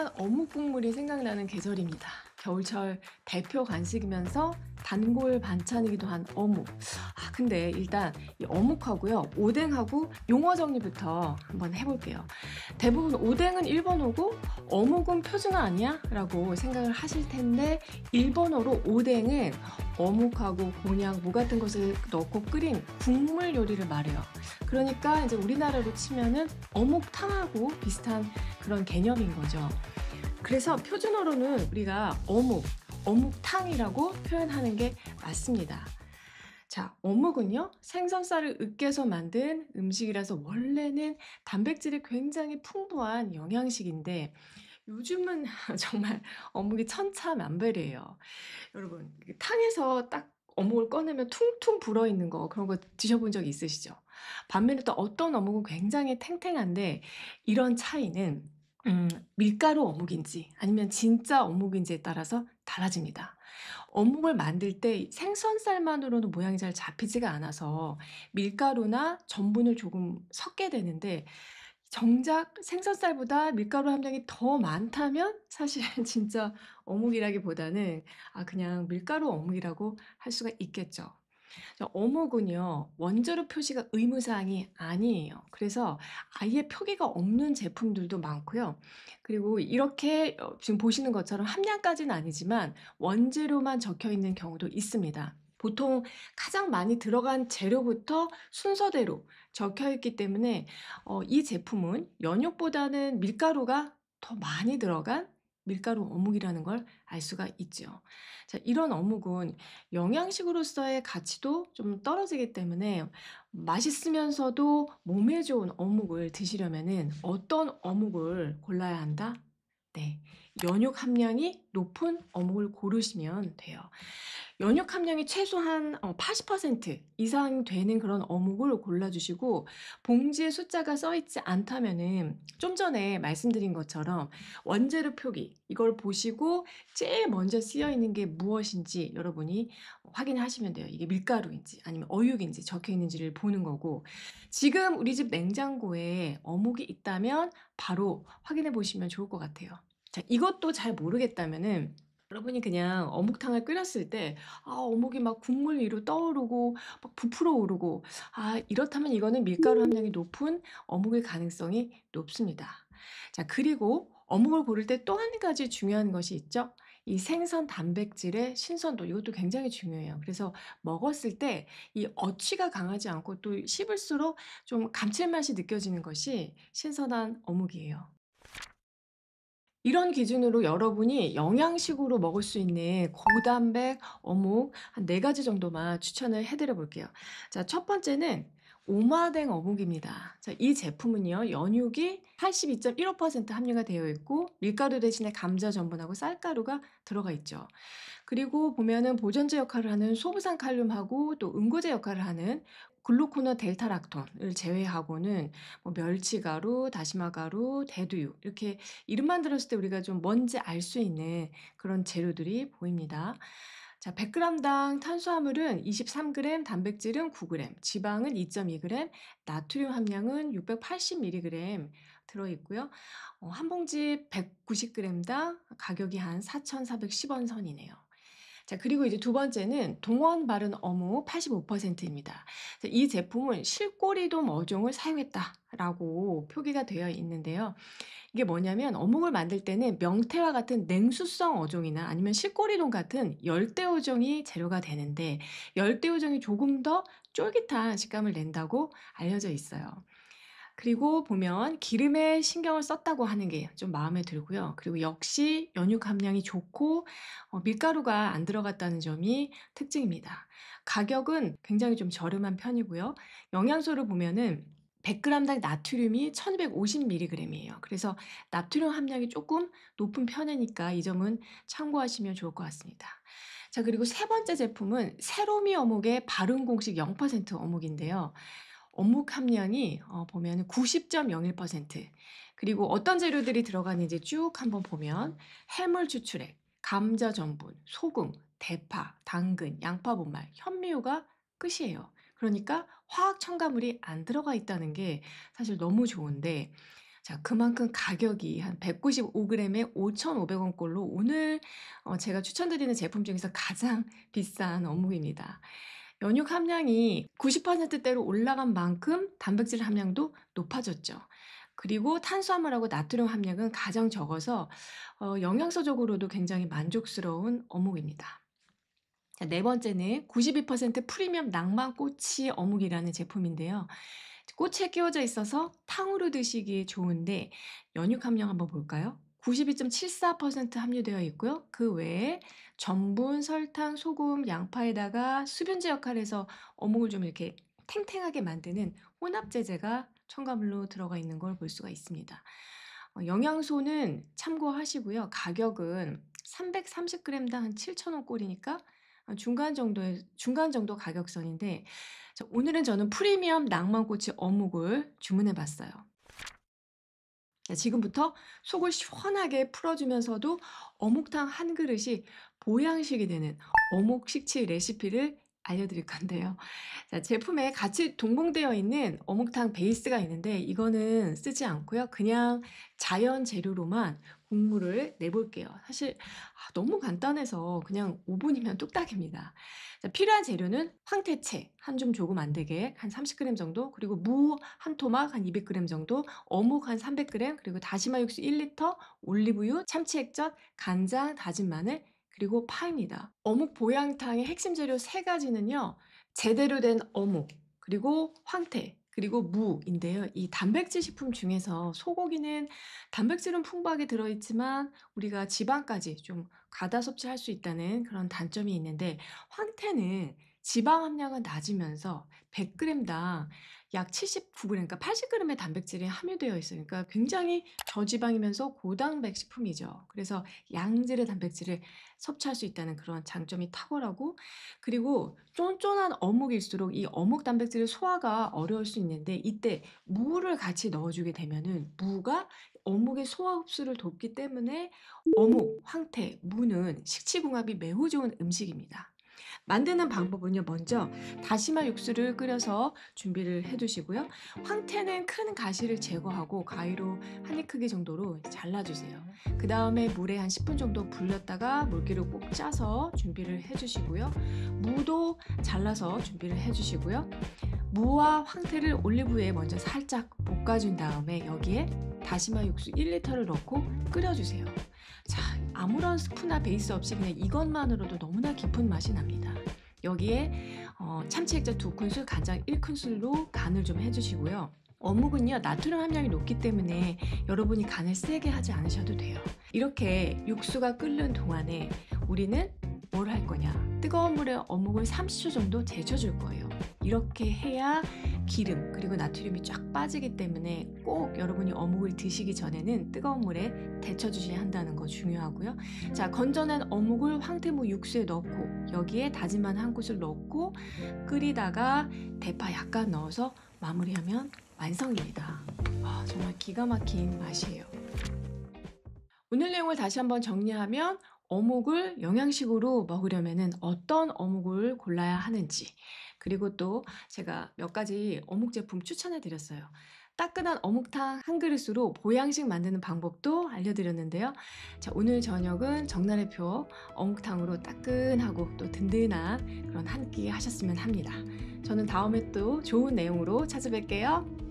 시원한 어묵 국물이 생각나는 계절입니다. 겨울철 대표 간식이면서 단골 반찬이기도 한 어묵. 근데 일단 이 어묵하고요, 오뎅하고 용어 정리부터 한번 해볼게요. 대부분 오뎅은 일본어고 어묵은 표준어 아니야? 라고 생각을 하실 텐데, 일본어로 오뎅은 어묵하고 곤약, 무 같은 것을 넣고 끓인 국물 요리를 말해요. 그러니까 이제 우리나라로 치면은 어묵탕하고 비슷한 그런 개념인 거죠. 그래서 표준어로는 우리가 어묵탕이라고 표현하는 게 맞습니다. 자, 어묵은요, 생선살을 으깨서 만든 음식이라서 원래는 단백질이 굉장히 풍부한 영양식인데, 요즘은 정말 어묵이 천차만별이에요. 여러분, 탕에서 딱 어묵을 꺼내면 퉁퉁 불어 있는 거, 그런 거 드셔본 적 있으시죠? 반면에 또 어떤 어묵은 굉장히 탱탱한데, 이런 차이는 음, 밀가루 어묵인지 아니면 진짜 어묵인지에 따라서 달라집니다. 어묵을 만들 때 생선살만으로는 모양이 잘 잡히지가 않아서 밀가루나 전분을 조금 섞게 되는데, 정작 생선살보다 밀가루 함량이 더 많다면 사실 진짜 어묵이라기보다는 그냥 밀가루 어묵이라고 할 수가 있겠죠. 어묵은요, 원재료 표시가 의무사항이 아니에요. 그래서 아예 표기가 없는 제품들도 많고요. 그리고 이렇게 지금 보시는 것처럼 함량까지는 아니지만 원재료만 적혀 있는 경우도 있습니다. 보통 가장 많이 들어간 재료부터 순서대로 적혀 있기 때문에 이 제품은 연육보다는 밀가루가 더 많이 들어간 밀가루 어묵이라는 걸 알 수가 있죠. 자, 이런 어묵은 영양식으로서의 가치도 좀 떨어지기 때문에 맛있으면서도 몸에 좋은 어묵을 드시려면은 어떤 어묵을 골라야 한다? 네. 연육 함량이 높은 어묵을 고르시면 돼요. 연육 함량이 최소한 80% 이상 되는 그런 어묵을 골라주시고, 봉지에 숫자가 써 있지 않다면은 좀 전에 말씀드린 것처럼 원재료 표기 이걸 보시고 제일 먼저 쓰여 있는 게 무엇인지 여러분이 확인하시면 돼요. 이게 밀가루인지 아니면 어육인지 적혀 있는지를 보는 거고, 지금 우리 집 냉장고에 어묵이 있다면 바로 확인해 보시면 좋을 것 같아요. 자, 이것도 잘 모르겠다면은 여러분이 그냥 어묵탕을 끓였을 때 어묵이 막 국물 위로 떠오르고 막 부풀어 오르고, 이렇다면 이거는 밀가루 함량이 높은 어묵일 가능성이 높습니다. 자, 그리고 어묵을 고를 때 또 한 가지 중요한 것이 있죠. 이 생선 단백질의 신선도, 이것도 굉장히 중요해요. 그래서 먹었을 때 이 어취가 강하지 않고 또 씹을수록 좀 감칠맛이 느껴지는 것이 신선한 어묵이에요. 이런 기준으로 여러분이 영양식으로 먹을 수 있는 고단백 어묵 한 4가지 정도만 추천을 해 드려 볼게요. 자, 첫 번째는 오마댕 어묵입니다. 자, 이 제품은요, 연육이 82.15% 함유가 되어 있고 밀가루 대신에 감자 전분하고 쌀가루가 들어가 있죠. 그리고 보면은 보존제 역할을 하는 소부산 칼륨하고 또 응고제 역할을 하는 글루코너 델타락톤을 제외하고는 뭐 멸치가루, 다시마가루, 대두유, 이렇게 이름만 들었을 때 우리가 좀 뭔지 알 수 있는 그런 재료들이 보입니다. 자, 100g당 탄수화물은 23g, 단백질은 9g, 지방은 2.2g, 나트륨 함량은 680mg 들어있고요. 한 봉지 190g당 가격이 한 4,410원 선이네요. 자, 그리고 이제 두 번째는 동원 바른 어묵 85%입니다. 이 제품은 실꼬리돔 어종을 사용했다라고 표기가 되어 있는데요. 이게 뭐냐면 어묵을 만들 때는 명태와 같은 냉수성 어종이나 아니면 실꼬리돔 같은 열대 어종이 재료가 되는데, 열대 어종이 조금 더 쫄깃한 식감을 낸다고 알려져 있어요. 그리고 보면 기름에 신경을 썼다고 하는 게 좀 마음에 들고요. 그리고 역시 연육 함량이 좋고 밀가루가 안 들어갔다는 점이 특징입니다. 가격은 굉장히 좀 저렴한 편이고요. 영양소를 보면은 100g당 나트륨이 1250mg이에요. 그래서 나트륨 함량이 조금 높은 편이니까 이 점은 참고하시면 좋을 것 같습니다. 자, 그리고 세 번째 제품은 세로미 어묵의 발효 공식 0% 어묵인데요. 어묵 함량이 보면은 90.01%, 그리고 어떤 재료들이 들어가는지 쭉 한번 보면 해물 추출액, 감자 전분, 소금, 대파, 당근, 양파 분말, 현미유가 끝이에요. 그러니까 화학 첨가물이 안 들어가 있다는 게 사실 너무 좋은데, 자, 그만큼 가격이 한 195g에 5,500원 꼴로 오늘 제가 추천드리는 제품 중에서 가장 비싼 어묵입니다. 연육 함량이 90%대로 올라간 만큼 단백질 함량도 높아졌죠. 그리고 탄수화물하고 나트륨 함량은 가장 적어서 영양소적으로도 굉장히 만족스러운 어묵입니다. 자, 네 번째는 92% 프리미엄 낭만꼬치 어묵이라는 제품인데요. 꼬치에 끼워져 있어서 탕으로 드시기 좋은데 연육 함량 한번 볼까요? 92.74% 함유되어 있고요. 그 외에 전분, 설탕, 소금, 양파에다가 수분제 역할에서 어묵을 좀 이렇게 탱탱하게 만드는 혼합제제가 첨가물로 들어가 있는 걸 볼 수가 있습니다. 영양소는 참고하시고요. 가격은 330g당 한 7,000원 꼴이니까 중간 정도 가격선인데 오늘은 저는 프리미엄 낭만꼬치 어묵을 주문해 봤어요. 자, 지금부터 속을 시원하게 풀어주면서도 어묵탕 한 그릇이 보양식이 되는 어묵 식치 레시피를 알려드릴 건데요. 자, 제품에 같이 동봉되어 있는 어묵탕 베이스가 있는데 이거는 쓰지 않고요. 그냥 자연 재료로만 국물을 내볼게요. 사실 너무 간단해서 그냥 5분이면 뚝딱입니다. 자, 필요한 재료는 황태채 한 줌 조금 안 되게 한 30g 정도, 그리고 무 한 토막 한 200g 정도, 어묵 한 300g, 그리고 다시마 육수 1리터, 올리브유, 참치 액젓, 간장, 다진 마늘, 그리고 파입니다. 어묵 보양탕의 핵심 재료 세 가지는요. 제대로 된 어묵, 그리고 황태, 그리고 무인데요. 이 단백질 식품 중에서 소고기는 단백질은 풍부하게 들어있지만 우리가 지방까지 좀 과다 섭취할 수 있다는 그런 단점이 있는데, 황태는 지방 함량은 낮으면서 100g당 약 79g, 그러니까 80g의 단백질이 함유되어 있어요. 그러니까 굉장히 저지방이면서 고단백 식품이죠. 그래서 양질의 단백질을 섭취할 수 있다는 그런 장점이 탁월하고, 그리고 쫀쫀한 어묵일수록 이 어묵 단백질 소화가 어려울 수 있는데 이때 무를 같이 넣어주게 되면은 무가 어묵의 소화 흡수를 돕기 때문에 어묵, 황태, 무는 식치궁합이 매우 좋은 음식입니다. 만드는 방법은요. 먼저 다시마 육수를 끓여서 준비를 해 두시고요. 황태는 큰 가시를 제거하고 가위로 한 입 크기 정도로 잘라주세요. 그 다음에 물에 한 10분 정도 불렸다가 물기를 꼭 짜서 준비를 해 주시고요. 무도 잘라서 준비를 해 주시고요. 무와 황태를 올리브유에 먼저 살짝 볶아준 다음에 여기에 다시마 육수 1리터를 넣고 끓여주세요. 자, 아무런 스프나 베이스 없이 그냥 이것만으로도 너무나 깊은 맛이 납니다. 여기에 참치 액젓 2큰술, 간장 1큰술로 간을 좀 해주시고요. 어묵은요, 나트륨 함량이 높기 때문에 여러분이 간을 세게 하지 않으셔도 돼요. 이렇게 육수가 끓는 동안에 우리는 뭘 할 거냐? 뜨거운 물에 어묵을 30초 정도 데쳐줄 거예요. 이렇게 해야 기름 그리고 나트륨이 쫙 빠지기 때문에 꼭 여러분이 어묵을 드시기 전에는 뜨거운 물에 데쳐주셔야 한다는 거 중요하고요. 자, 건져낸 어묵을 황태무 육수에 넣고 여기에 다진 마늘 한 큰술 넣고 끓이다가 대파 약간 넣어서 마무리하면 완성입니다. 정말 기가 막힌 맛이에요. 오늘 내용을 다시 한번 정리하면 어묵을 영양식으로 먹으려면 어떤 어묵을 골라야 하는지, 그리고 또 제가 몇 가지 어묵 제품 추천해 드렸어요. 따끈한 어묵탕 한 그릇으로 보양식 만드는 방법도 알려드렸는데요. 자, 오늘 저녁은 정나래표 어묵탕으로 따끈하고 또 든든한 그런 한 끼 하셨으면 합니다. 저는 다음에 또 좋은 내용으로 찾아뵐게요.